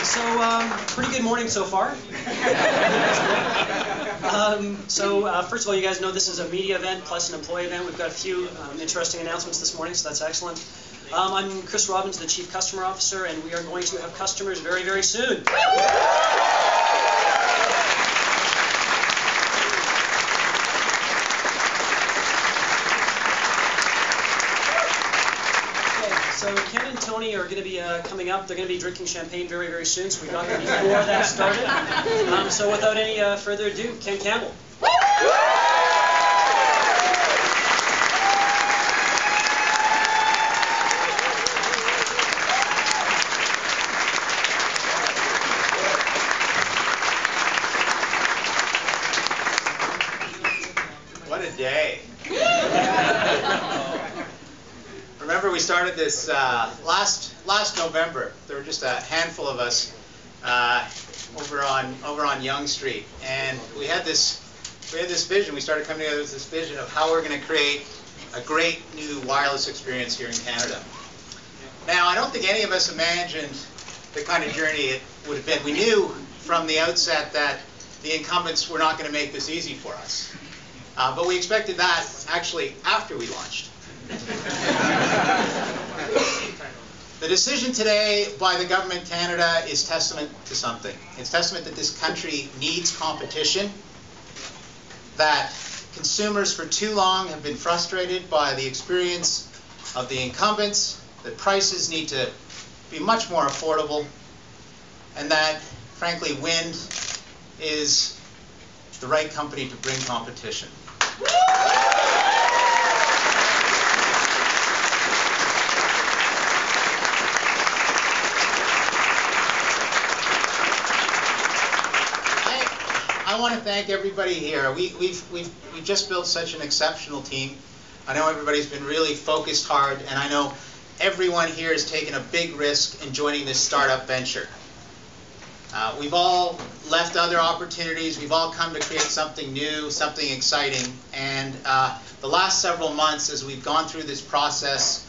Pretty good morning so far. First of all, you guys know this is a media event plus an employee event. We've got a few interesting announcements this morning, so that's excellent. I'm Chris Robbins, the Chief Customer Officer, and we are going to have customers very, very soon. So Ken and Tony are going to be coming up. They're going to be drinking champagne very, very soon, so we got them before that started. So without any further ado, Ken Campbell. What a day. Remember, we started this last November. There were just a handful of us over on Yonge Street, and we had this vision. We started coming together with this vision of how we're going to create a great new wireless experience here in Canada. Now, I don't think any of us imagined the kind of journey it would have been. We knew from the outset that the incumbents were not going to make this easy for us, but we expected that actually after we launched. The decision today by the Government of Canada is testament to something. It's testament that this country needs competition, that consumers for too long have been frustrated by the experience of the incumbents, that prices need to be much more affordable, and that, frankly, Wind is the right company to bring competition. I want to thank everybody here. We've just built such an exceptional team. I know everybody's been really focused hard, and I know everyone here has taken a big risk in joining this startup venture. We've all left other opportunities. We've all come to create something new, something exciting. And the last several months, as we've gone through this process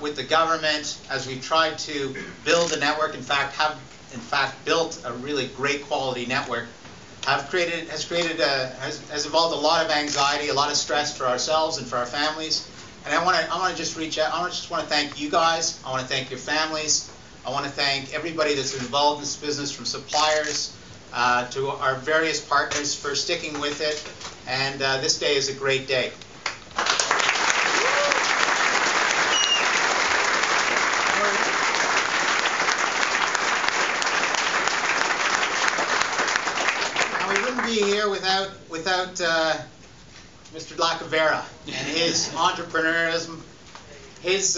with the government, as we've tried to build a network, in fact built a really great quality network, has involved a lot of anxiety, a lot of stress for ourselves and for our families. And I want to just reach out. I just want to thank you guys. I want to thank your families. I want to thank everybody that's involved in this business, from suppliers to our various partners, for sticking with it. And this day is a great day. Be here without Mr. Lacavera and his entrepreneurism, his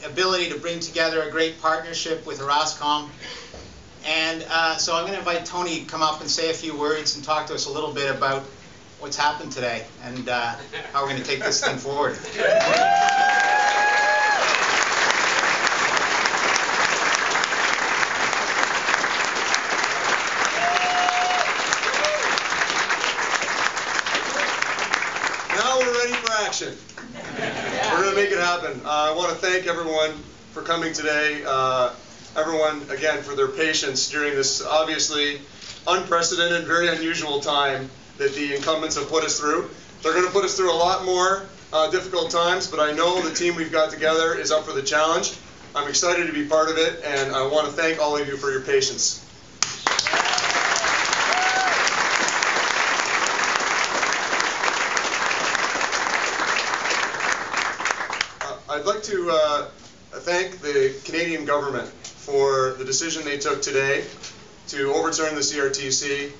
ability to bring together a great partnership with Erascom. And so I'm going to invite Tony to come up and say a few words and talk to us a little bit about what's happened today and how we're going to take this thing forward. Action. We're going to make it happen. I want to thank everyone for coming today. Everyone, again, for their patience during this obviously unprecedented, very unusual time that the incumbents have put us through. They're going to put us through a lot more difficult times, but I know the team we've got together is up for the challenge. I'm excited to be part of it, and I want to thank all of you for your patience. I'd like to thank the Canadian government for the decision they took today to overturn the CRTC.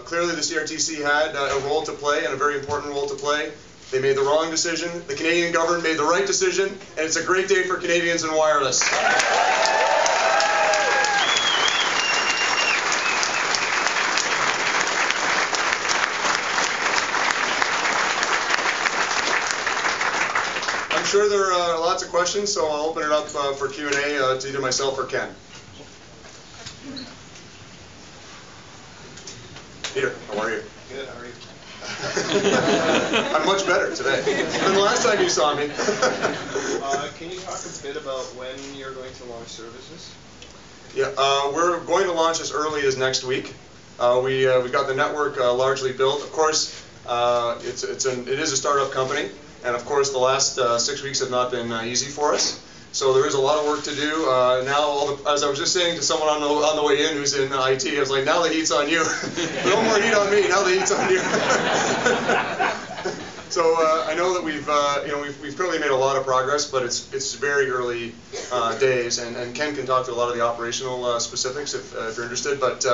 Clearly the CRTC had a role to play, and a very important role to play. They made the wrong decision. The Canadian government made the right decision, and it's a great day for Canadians in wireless. I'm sure there are lots of questions, so I'll open it up for Q&A to either myself or Ken. Peter, how are you? Good, how are you? I'm much better today than the last time you saw me. Can you talk a bit about when you're going to launch services? Yeah, we're going to launch as early as next week. We've got the network largely built. Of course, it is a startup company, and of course the last 6 weeks have not been easy for us. So there is a lot of work to do. Now, as I was just saying to someone on the way in who's in IT, I was like, now the heat's on you. No more heat on me. Now the heat's on you. So I know that we've clearly made a lot of progress, but it's very early days, and Ken can talk to a lot of the operational specifics if you're interested. But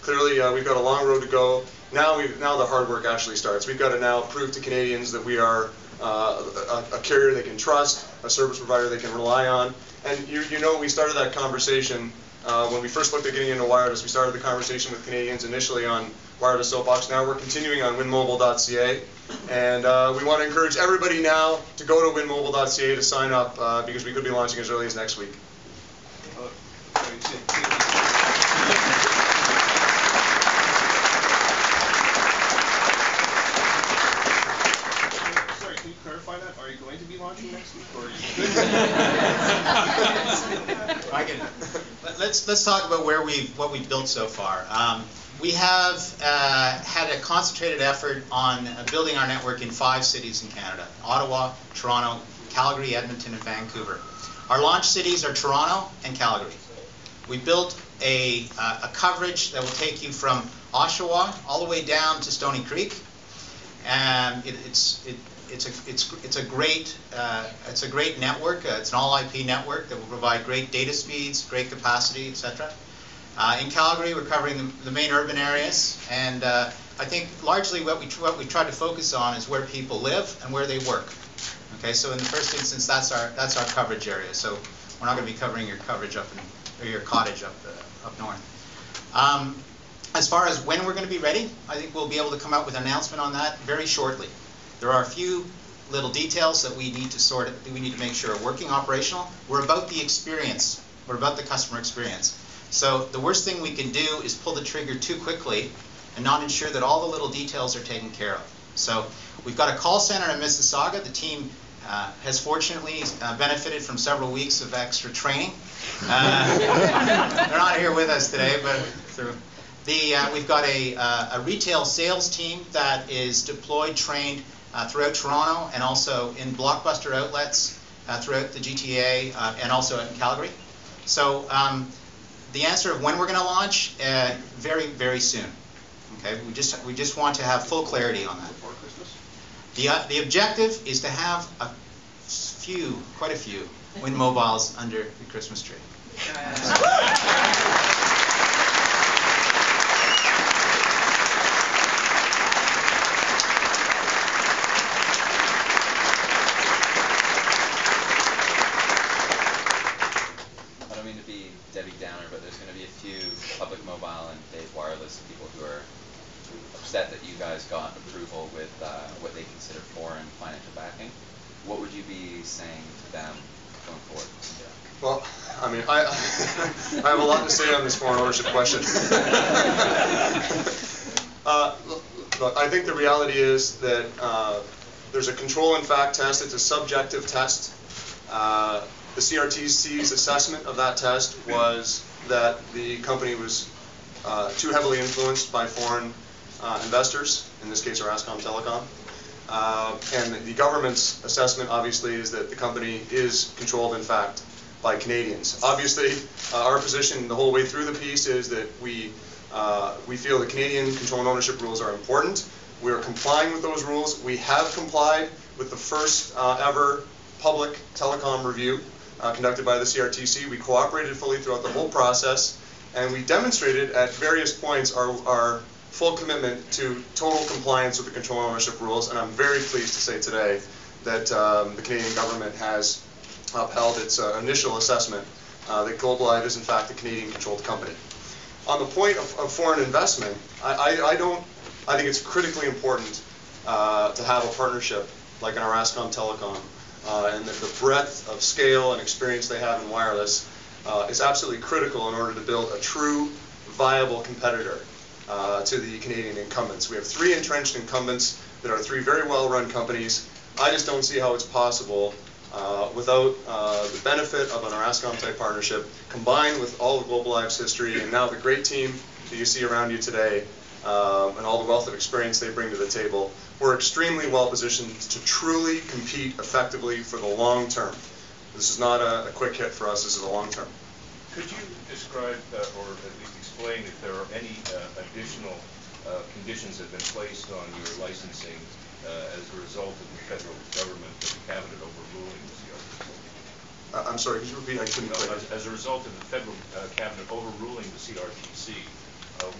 clearly we've got a long road to go. Now the hard work actually starts. We've got to now prove to Canadians that we are a carrier they can trust, a service provider they can rely on. And you know, we started that conversation when we first looked at getting into wireless. We started the conversation with Canadians initially on wireless soapbox. Now we're continuing on winmobile.ca, and we want to encourage everybody now to go to winmobile.ca to sign up because we could be launching as early as next week. Clarify that? Are you going to be launching next week, or are you? Let's talk about what we've built so far. We have had a concentrated effort on building our network in 5 cities in Canada: Ottawa, Toronto, Calgary, Edmonton, and Vancouver. Our launch cities are Toronto and Calgary. We built a coverage that will take you from Oshawa all the way down to Stony Creek. It's a great network. It's an all-IP network that will provide great data speeds, great capacity, etc. In Calgary, we're covering the main urban areas, and I think largely what we try to focus on is where people live and where they work. Okay, so in the first instance, that's our coverage area. So we're not going to be covering your coverage or your cottage up north. As far as when we're going to be ready, I think we'll be able to come out with an announcement on that very shortly. There are a few little details that we need to make sure are working, operational. We're about the experience. We're about the customer experience. So the worst thing we can do is pull the trigger too quickly and not ensure that all the little details are taken care of. So we've got a call center in Mississauga. The team has fortunately benefited from several weeks of extra training. They're not here with us today, but we've got a retail sales team that is deployed, trained throughout Toronto and also in blockbuster outlets throughout the GTA and also in Calgary. So the answer of when we're going to launch, very, very soon. Okay, we just want to have full clarity on that. Before Christmas? The objective is to have quite a few Wind Mobiles under the Christmas tree. Debbie Downer, but there's going to be a few public mobile and Dave Wireless people who are upset that you guys got approval with what they consider foreign financial backing. What would you be saying to them going forward? Well, I mean, I have a lot to say on this foreign ownership question. Look, I think the reality is that there's a control and fact test. It's a subjective test. The CRTC's assessment of that test was that the company was too heavily influenced by foreign investors, in this case Orascom Telecom. And the government's assessment, obviously, is that the company is controlled, in fact, by Canadians. Obviously, our position the whole way through the piece is that we feel the Canadian control and ownership rules are important. We are complying with those rules. We have complied with the first ever public telecom review conducted by the CRTC. We cooperated fully throughout the whole process, and we demonstrated at various points our full commitment to total compliance with the control and ownership rules, and I'm very pleased to say today that the Canadian government has upheld its initial assessment that GlobalLive is in fact a Canadian-controlled company. On the point of foreign investment, I think it's critically important to have a partnership like an Orascom Telecom, and the breadth of scale and experience they have in wireless is absolutely critical in order to build a true, viable competitor to the Canadian incumbents. We have 3 entrenched incumbents that are 3 very well-run companies. I just don't see how it's possible Without the benefit of an Orascom type partnership, combined with all of Global Live's history and now the great team that you see around you today, and all the wealth of experience they bring to the table, we're extremely well positioned to truly compete effectively for the long term. This is not a quick hit for us, this is a long term. Could you describe or at least explain if there are any additional conditions that have been placed on your licensing as a result of the federal government and the cabinet overruling the CRTC? I'm sorry, could you repeat? I couldn't quite. As a result of the federal cabinet overruling the CRTC,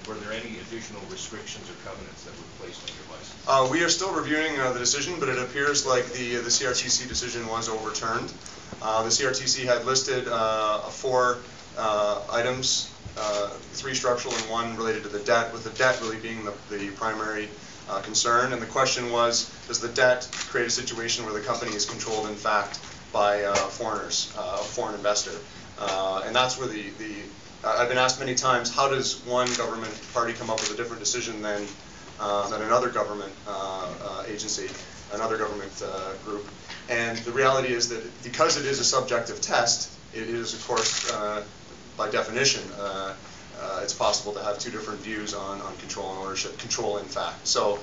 were there any additional restrictions or covenants that were placed on your license? We are still reviewing the decision, but it appears like the CRTC decision was overturned. The CRTC had listed 4 items, 3 structural and 1 related to the debt, with the debt really being the primary concern. And the question was, does the debt create a situation where the company is controlled, in fact, by foreigners, a foreign investor? And that's where I've been asked many times, how does one government party come up with a different decision than another government agency, another government group? And the reality is that because it is a subjective test, it is, of course, by definition, it's possible to have 2 different views on control and ownership, control in fact. So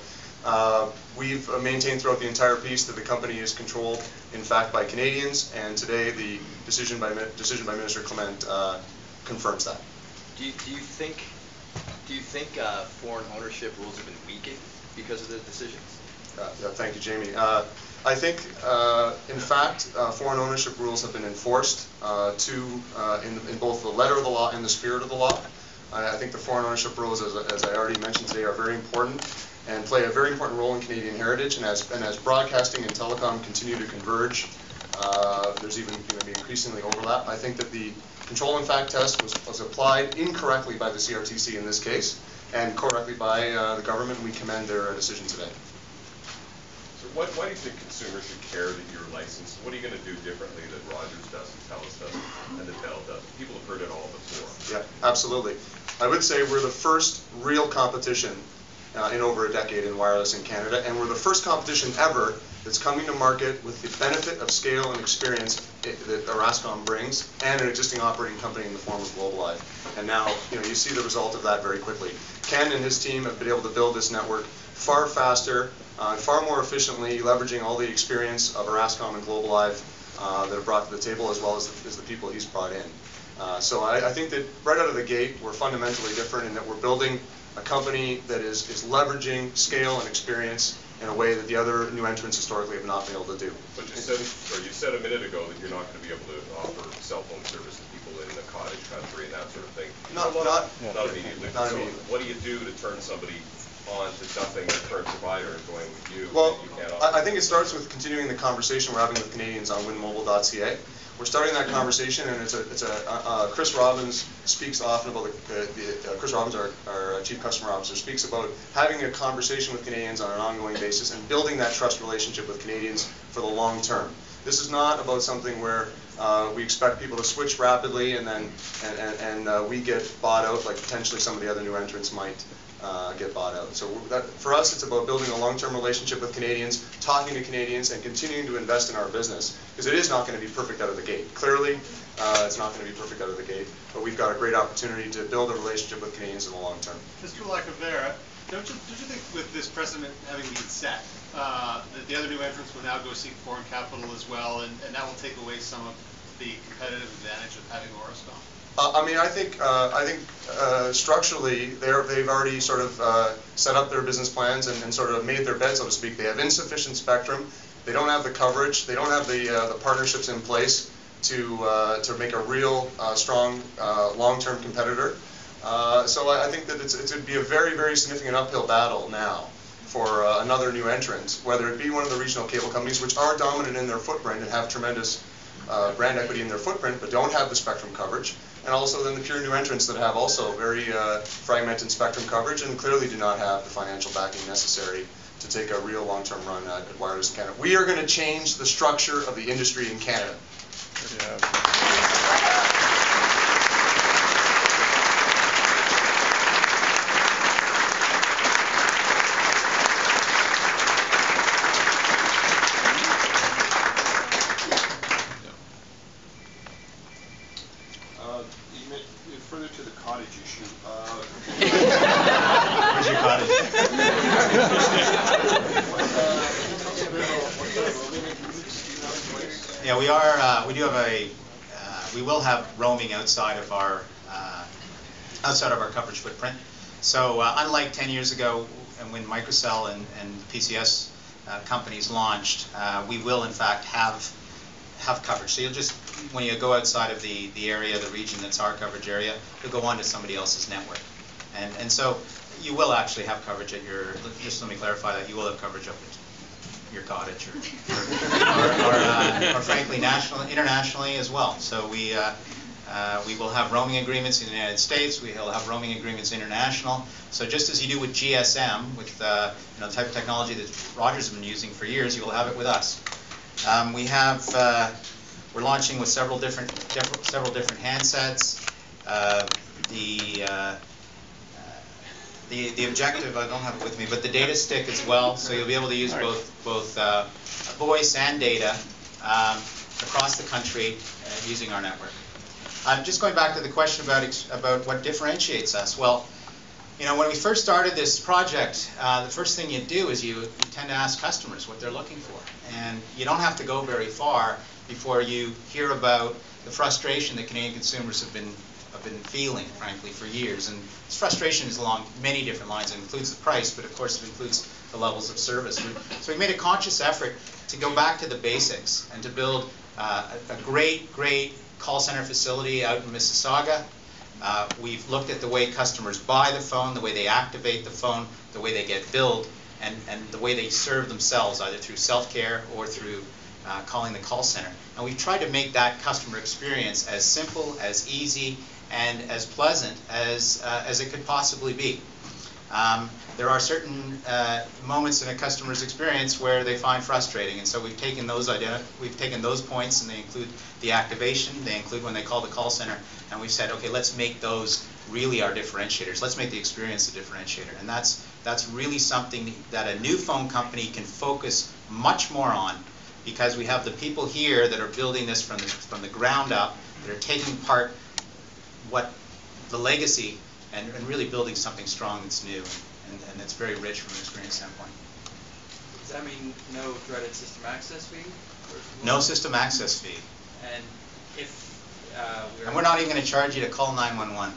we've maintained throughout the entire piece that the company is controlled, in fact, by Canadians, and today the decision by Minister Clement confirms that. Do you think foreign ownership rules have been weakened because of the decisions? Yeah, thank you, Jamie. I think, in fact, foreign ownership rules have been enforced in both the letter of the law and the spirit of the law. I think the foreign ownership rules, as I already mentioned today, are very important and play a very important role in Canadian heritage. And as broadcasting and telecom continue to converge, there's even going to be increasingly overlap. I think that the control and fact test was applied incorrectly by the CRTC in this case, and correctly by the government. We commend their decision today. So why do you think consumers should care that you're licensed? What are you going to do differently that Rogers doesn't, TELUS doesn't, and that Bell doesn't? People have heard it all before. Yeah, absolutely. I would say we're the first real competition in over a decade in wireless in Canada, and we're the first competition ever that's coming to market with the benefit of scale and experience that Orascom brings, and an existing operating company in the form of Global Live. And now, you see the result of that very quickly. Ken and his team have been able to build this network far faster, far more efficiently, leveraging all the experience of Orascom and Global Live that are brought to the table, as well as the people he's brought in. So I think that right out of the gate, we're fundamentally different in that we're building a company that is leveraging scale and experience in a way that the other new entrants historically have not been able to do. But you said a minute ago that you're not going to be able to offer cell phone service to people in the cottage country and that sort of thing. Not immediately. Not So immediately. what do you do to turn somebody on to dumping their current provider and going with you? Well, that you can't offer? I think it starts with continuing the conversation we're having with Canadians on winmobile.ca. We're starting that conversation, and Chris Robbins speaks often about Chris Robbins, our Chief Customer Officer, speaks about having a conversation with Canadians on an ongoing basis and building that trust relationship with Canadians for the long term. This is not about something where we expect people to switch rapidly and then we get bought out, like potentially some of the other new entrants might get bought out. So for us, it's about building a long-term relationship with Canadians, talking to Canadians, and continuing to invest in our business, because it is not going to be perfect out of the gate. Clearly, it's not going to be perfect out of the gate, but we've got a great opportunity to build a relationship with Canadians in the long term. Mr. Lacavera, don't you think with this precedent having been set, that the other new entrants will now go seek foreign capital as well, and that will take away some of the competitive advantage of having Orascom? I think structurally they've already sort of set up their business plans and sort of made their bed, so to speak. They have insufficient spectrum. They don't have the coverage. They don't have the partnerships in place to make a real strong long-term competitor. So I think that it would be a very, very significant uphill battle now for another new entrant, whether it be one of the regional cable companies, which are dominant in their footprint and have tremendous brand equity in their footprint, but don't have the spectrum coverage, and also then the pure new entrants that have also very fragmented spectrum coverage and clearly do not have the financial backing necessary to take a real long-term run at wireless in Canada. We are going to change the structure of the industry in Canada. further to the cottage issue. Where's your cottage? Yeah, we are. We do have a. We will have roaming outside of our coverage footprint. So unlike 10 years ago, and when Microcell and PCS companies launched, we will in fact have coverage. So you'll just, when you go outside of the area, the region that's our coverage area, you'll go onto somebody else's network, and so you will actually have coverage at your. Just let me clarify that you will have coverage up at your cottage, or frankly, internationally as well. So we will have roaming agreements in the United States. We will have roaming agreements international. So just as you do with GSM, with the type of technology that Rogers has been using for years, you will have it with us. We're launching with several different handsets. The objective, I don't have it with me, but the data stick as well. So you'll be able to use both voice and data across the country using our network. Just going back to the question about what differentiates us. Well, when we first started this project, the first thing you do is you tend to ask customers what they're looking for, and you don't have to go very far before you hear about the frustration that Canadian consumers have been feeling, frankly, for years. And this frustration is along many different lines. It includes the price, but of course it includes the levels of service. So we made a conscious effort to go back to the basics and to build a great call center facility out in Mississauga. We've looked at the way customers buy the phone, the way they activate the phone, the way they get billed, and the way they serve themselves, either through self-care or through calling the call center. And we've tried to make that customer experience as simple, as easy, and as pleasant as it could possibly be. There are certain moments in a customer's experience where they find frustrating, and so we've taken those points, and they include the activation, they include when they call the call center, and we've said, okay, let's make those really our differentiators. Let's make the experience a differentiator, and that's really something that a new phone company can focus much more on, because we have the people here that are building this from the ground up, that are taking part the legacy and really building something strong that's new and that's very rich from an experience standpoint. Does that mean no dreaded system access fee? No system access fee. And if and we're not even going to charge you to call 911.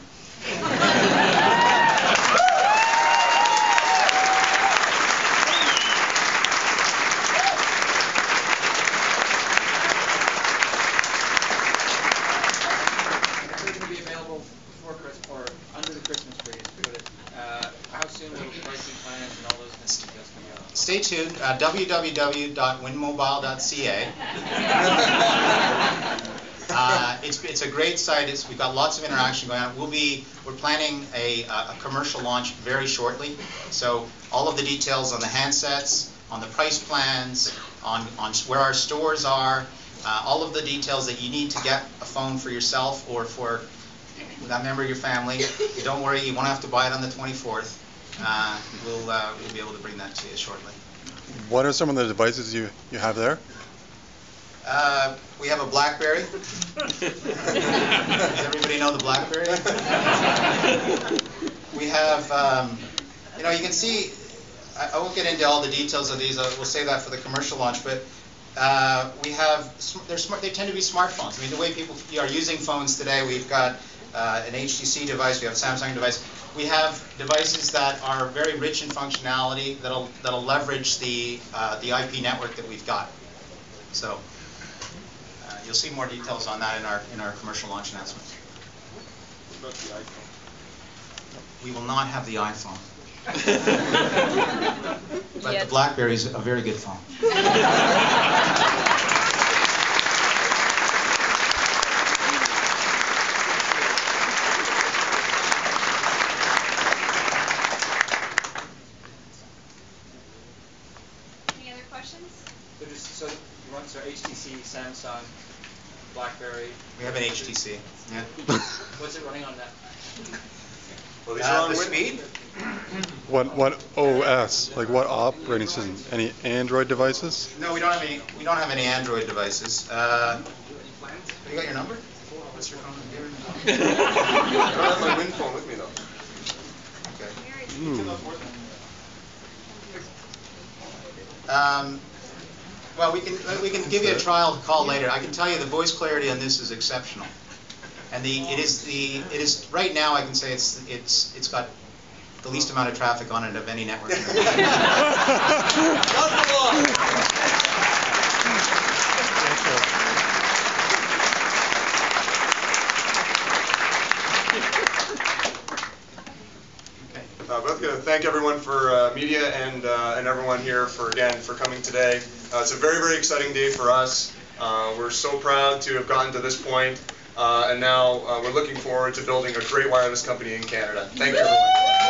Stay tuned. www.winmobile.ca. It's a great site. We've got lots of interaction going on. We're planning a commercial launch very shortly. So all of the details on the handsets, on the price plans, on where our stores are, all of the details that you need to get a phone for yourself or for that member of your family. Don't worry, you won't have to buy it on the 24th. We'll be able to bring that to you shortly. What are some of the devices you have there? We have a BlackBerry. Does everybody know the BlackBerry? We have, you can see, I won't get into all the details of these. We'll save that for the commercial launch. But we have, they tend to be smartphones. I mean, the way people are using phones today, we've got an HTC device, we have a Samsung device. We have devices that are very rich in functionality that'll leverage the IP network that we've got. So you'll see more details on that in our commercial launch announcement. What about the iPhone? We will not have the iPhone. But the BlackBerry is a very good phone. So you want HTC, Samsung, BlackBerry. We have an HTC. Yeah. What's it running on that? Well, these are on the speed? What OS? Like what operating system? Any Android devices? No, we don't have any. We don't have any Android devices. You got your number? What's your phone number? I don't have my wind phone with me though. Well, we can give you a trial call later. I can tell you the voice clarity on this is exceptional, and it is right now. I can say it's got the least amount of traffic on it of any network. Both going to thank everyone for media and everyone here for coming today. It's a very, very exciting day for us. We're so proud to have gotten to this point, and now we're looking forward to building a great wireless company in Canada. Thank you, everyone.